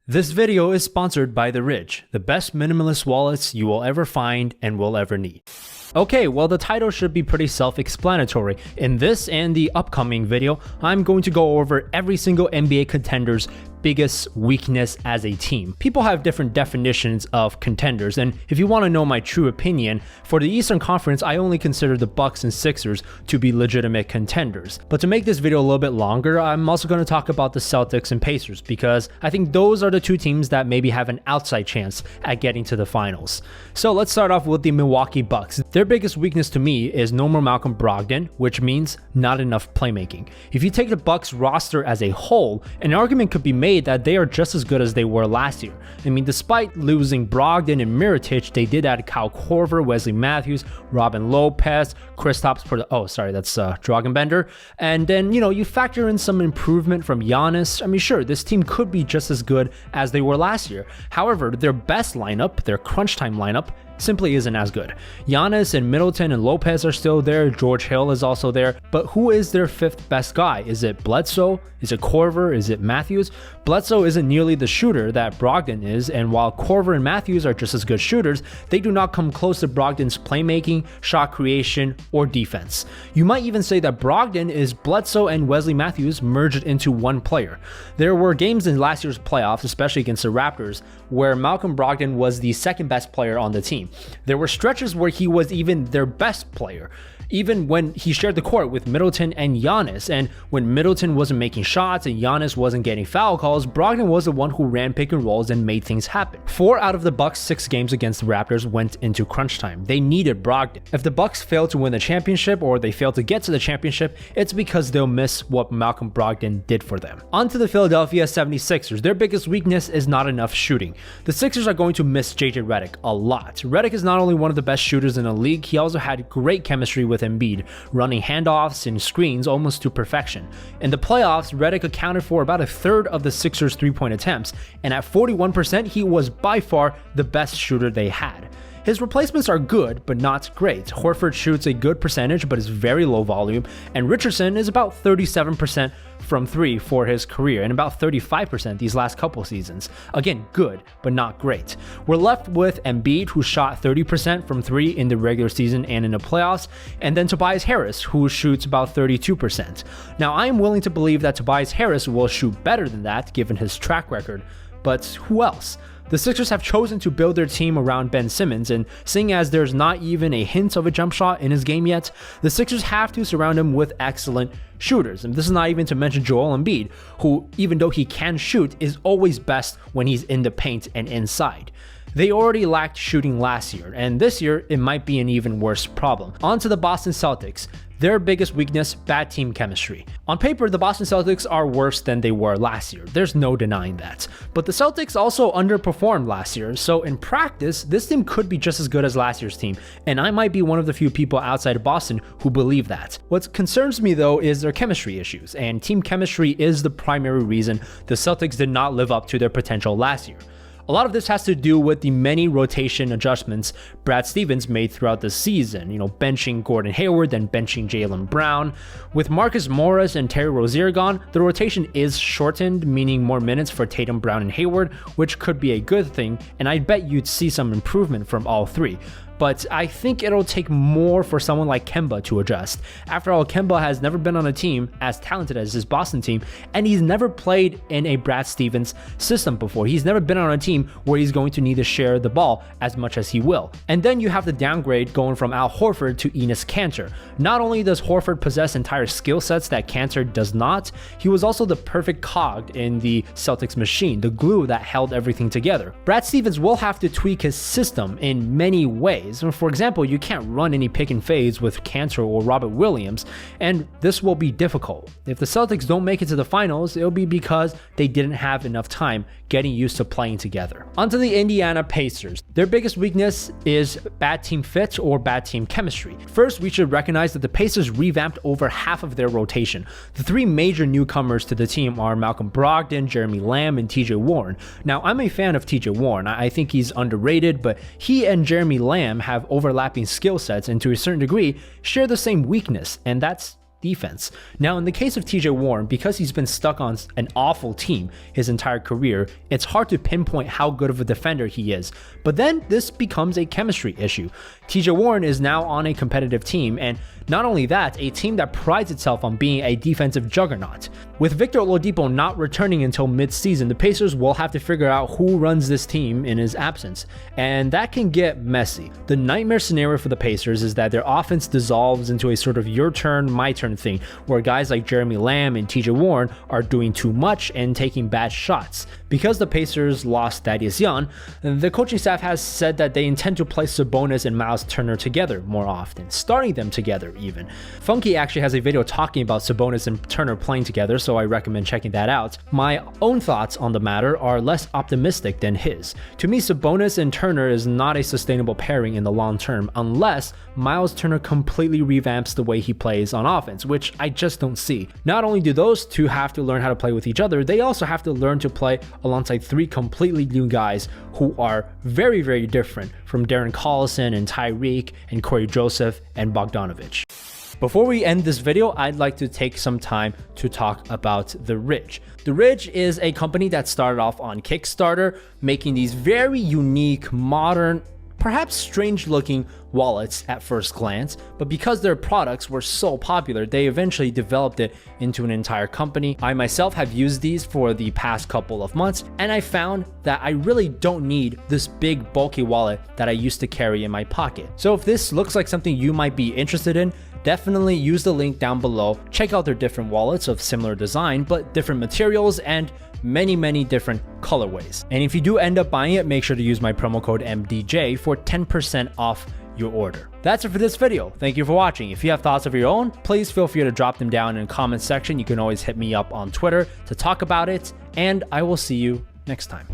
This video is sponsored by The Ridge, the best minimalist wallets you will ever find and will ever need. Okay, well the title should be pretty self-explanatory. In this and the upcoming video, I'm going to go over every single NBA contender's biggest weakness as a team. People have different definitions of contenders, and if you want to know my true opinion, for the Eastern Conference, I only consider the Bucks and Sixers to be legitimate contenders. But to make this video a little bit longer, I'm also going to talk about the Celtics and Pacers, because I think those are the two teams that maybe have an outside chance at getting to the finals. So let's start off with the Milwaukee Bucks. Their biggest weakness to me is no more Malcolm Brogdon, which means not enough playmaking. If you take the Bucks roster as a whole, an argument could be made that they are just as good as they were last year. I mean, despite losing Brogdon and Mirotic, they did add Kyle Korver, Wesley Matthews, Robin Lopez, Kristaps Dragonbender, and then, you factor in some improvement from Giannis. I mean, sure, this team could be just as good as they were last year. However, their best lineup, their crunch time lineup, simply isn't as good. Giannis and Middleton and Lopez are still there, George Hill is also there, but who is their fifth best guy? Is it Bledsoe? Is it Korver? Is it Matthews? Bledsoe isn't nearly the shooter that Brogdon is, and while Korver and Matthews are just as good shooters, they do not come close to Brogdon's playmaking, shot creation, or defense. You might even say that Brogdon is Bledsoe and Wesley Matthews merged into one player. There were games in last year's playoffs, especially against the Raptors, where Malcolm Brogdon was the second best player on the team. There were stretches where he was even their best player, even when he shared the court with Middleton and Giannis, and when Middleton wasn't making shots and Giannis wasn't getting foul calls, Brogdon was the one who ran pick and rolls and made things happen. 4 out of the Bucks' 6 games against the Raptors went into crunch time. They needed Brogdon. If the Bucks failed to win the championship or they failed to get to the championship, it's because they'll miss what Malcolm Brogdon did for them. On to the Philadelphia 76ers. Their biggest weakness is not enough shooting. The Sixers are going to miss JJ Redick a lot. Redick is not only one of the best shooters in the league, he also had great chemistry with Embiid, running handoffs and screens almost to perfection. In the playoffs, Redick accounted for about a third of the Sixers' three-point attempts, and at 41%, he was by far the best shooter they had. His replacements are good, but not great. Horford shoots a good percentage, but is very low volume, and Richardson is about 37% from 3 for his career, and about 35% these last couple seasons. Again, good, but not great. We're left with Embiid, who shot 30% from 3 in the regular season and in the playoffs, and then Tobias Harris, who shoots about 32%. Now, I am willing to believe that Tobias Harris will shoot better than that, given his track record, but who else? The Sixers have chosen to build their team around Ben Simmons, and seeing as there's not even a hint of a jump shot in his game yet, the Sixers have to surround him with excellent shooters. And this is not even to mention Joel Embiid, who, even though he can shoot, is always best when he's in the paint and inside. They already lacked shooting last year, and this year it might be an even worse problem. On to the Boston Celtics. Their biggest weakness, bad team chemistry. On paper, the Boston Celtics are worse than they were last year. There's no denying that. But the Celtics also underperformed last year, so in practice, this team could be just as good as last year's team, and I might be one of the few people outside of Boston who believe that. What concerns me though is their chemistry issues, and team chemistry is the primary reason the Celtics did not live up to their potential last year. A lot of this has to do with the many rotation adjustments Brad Stevens made throughout the season, benching Gordon Hayward, then benching Jaylen Brown. With Marcus Morris and Terry Rozier gone, the rotation is shortened, meaning more minutes for Tatum, Brown, and Hayward, which could be a good thing, and I bet you'd see some improvement from all three. But I think it'll take more for someone like Kemba to adjust. After all, Kemba has never been on a team as talented as his Boston team, and he's never played in a Brad Stevens system before. He's never been on a team where he's going to need to share the ball as much as he will. And then you have the downgrade going from Al Horford to Enes Kanter. Not only does Horford possess entire skill sets that Kanter does not, he was also the perfect cog in the Celtics machine, the glue that held everything together. Brad Stevens will have to tweak his system in many ways. For example, you can't run any pick and fades with Kanter or Robert Williams, and this will be difficult. If the Celtics don't make it to the finals, it'll be because they didn't have enough time getting used to playing together. Onto the Indiana Pacers. Their biggest weakness is bad team fit or bad team chemistry. First, we should recognize that the Pacers revamped over half of their rotation. The 3 major newcomers to the team are Malcolm Brogdon, Jeremy Lamb, and TJ Warren. Now, I'm a fan of TJ Warren. I think he's underrated, but he and Jeremy Lamb have overlapping skill sets and to a certain degree share the same weakness, and that's defense. Now, in the case of TJ Warren, because he's been stuck on an awful team his entire career, it's hard to pinpoint how good of a defender he is. But then this becomes a chemistry issue. TJ Warren is now on a competitive team, and not only that, a team that prides itself on being a defensive juggernaut. With Victor Oladipo not returning until mid-season, the Pacers will have to figure out who runs this team in his absence, and that can get messy. The nightmare scenario for the Pacers is that their offense dissolves into a sort of your turn, my turn thing, where guys like Jeremy Lamb and TJ Warren are doing too much and taking bad shots. Because the Pacers lost Thaddeus Young, the coaching staff has said that they intend to play Sabonis and Miles Turner together more often, starting them together even. Funky actually has a video talking about Sabonis and Turner playing together, so I recommend checking that out. My own thoughts on the matter are less optimistic than his. To me, Sabonis and Turner is not a sustainable pairing in the long term unless Miles Turner completely revamps the way he plays on offense, which I just don't see. Not only do those two have to learn how to play with each other, they also have to learn to play alongside three completely new guys who are very, very different from Darren Collison and Tyreek and Corey Joseph and Bogdanovich. Before we end this video, I'd like to take some time to talk about The Ridge. The Ridge is a company that started off on Kickstarter, making these very unique, modern, perhaps strange looking wallets at first glance, but because their products were so popular, they eventually developed it into an entire company. I myself have used these for the past couple of months, and I found that I really don't need this big bulky wallet that I used to carry in my pocket. So if this looks like something you might be interested in, definitely use the link down below. Check out their different wallets of similar design, but different materials and many different colorways. And if you do end up buying it, make sure to use my promo code MDJ for 10% off your order. That's it for this video. Thank you for watching. If you have thoughts of your own, please feel free to drop them down in the comments section. You can always hit me up on Twitter to talk about it, and I will see you next time.